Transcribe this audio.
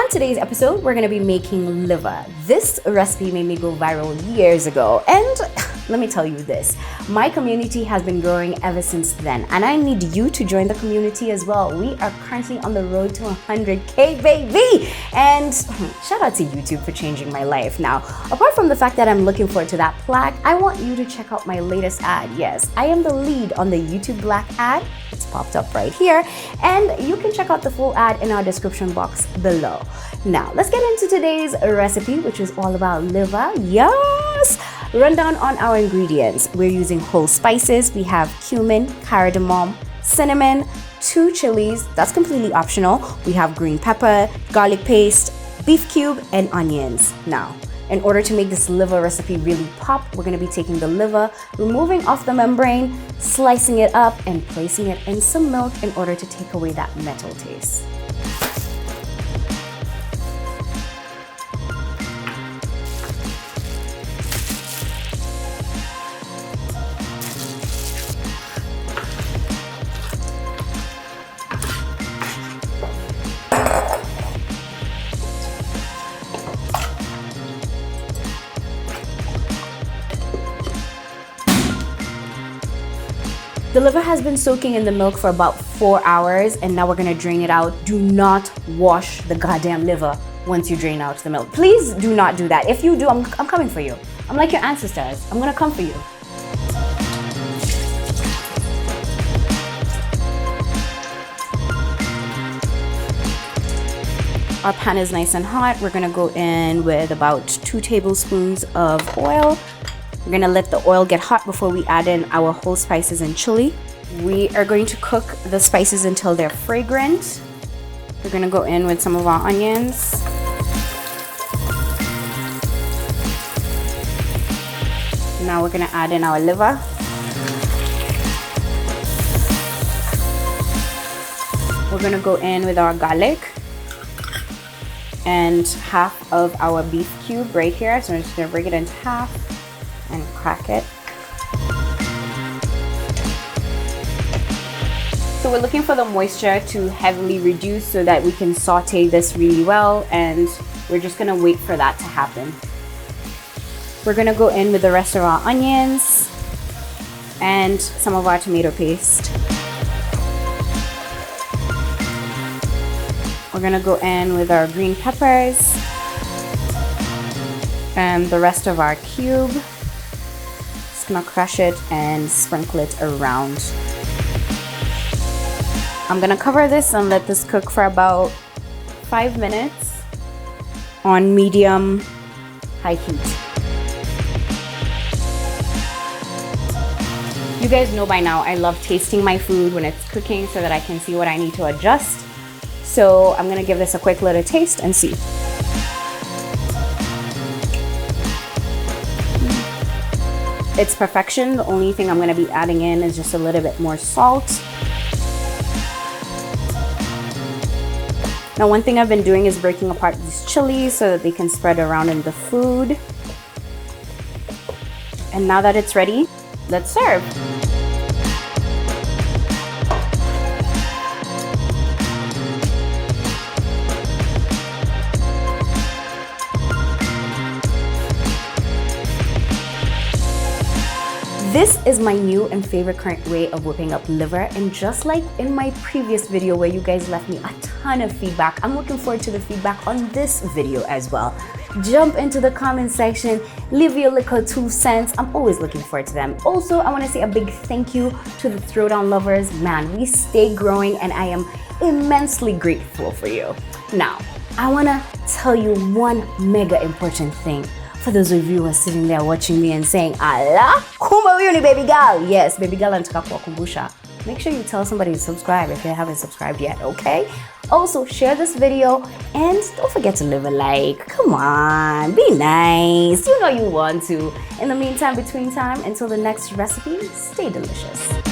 On today's episode, we're gonna be making liver. This recipe made me go viral years ago, and let me tell you this, my community has been growing ever since then, and I need you to join the community as well. We are currently on the road to 100K, baby! And shout out to YouTube for changing my life. Now, apart from the fact that I'm looking forward to that plaque, I want you to check out my latest ad. Yes, I am the lead on the YouTube Black ad. It's popped up right here, and you can check out the full ad in our description box below. Now, let's get into today's recipe, which is all about liver. Yes! Rundown on our ingredients. We're using whole spices. We have cumin, cardamom, cinnamon, 2 chilies. That's completely optional. We have green pepper, garlic paste, beef cube, and onions. Now, in order to make this liver recipe really pop, we're going to be taking the liver, removing off the membrane, slicing it up, and placing it in some milk in order to take away that metal taste. The liver has been soaking in the milk for about 4 hours, and now we're gonna drain it out. Do not wash the goddamn liver once you drain out the milk. Please do not do that. If you do, I'm coming for you. I'm like your ancestors. I'm gonna come for you. Our pan is nice and hot. We're gonna go in with about 2 tablespoons of oil. We're gonna let the oil get hot before we add in our whole spices and chili. We are going to cook the spices until they're fragrant. We're gonna go in with some of our onions. Now we're gonna add in our liver. We're gonna go in with our garlic and half of our beef cube right here. So I'm just gonna break it into half and crack it. So we're looking for the moisture to heavily reduce so that we can saute this really well, and we're just gonna wait for that to happen. We're gonna go in with the rest of our onions and some of our tomato paste. We're gonna go in with our green peppers and the rest of our cube. Gonna crush it and sprinkle it around. I'm gonna cover this and let this cook for about 5 minutes on medium high heat. You guys know by now I love tasting my food when it's cooking so that I can see what I need to adjust. So I'm gonna give this a quick little taste and see. It's perfection. The only thing I'm gonna be adding in is just a little bit more salt. Now, one thing I've been doing is breaking apart these chilies so that they can spread around in the food. And now that it's ready, let's serve. This is my new and favorite current way of whipping up liver, and just like in my previous video where you guys left me a ton of feedback, I'm looking forward to the feedback on this video as well. Jump into the comment section, leave your little 2 cents. I'm always looking forward to them. Also, I want to say a big thank you to the Throwdown lovers. Man, we stay growing, and I am immensely grateful for you. Now, I want to tell you one mega important thing. For those of you who are sitting there watching me and saying, "Ala, kumba yuni baby girl." Yes, baby girl and kumbusha. Make sure you tell somebody to subscribe if they haven't subscribed yet, okay? Also, share this video and don't forget to leave a like. Come on, be nice. You know you want to. In the meantime, between time, until the next recipe, stay delicious.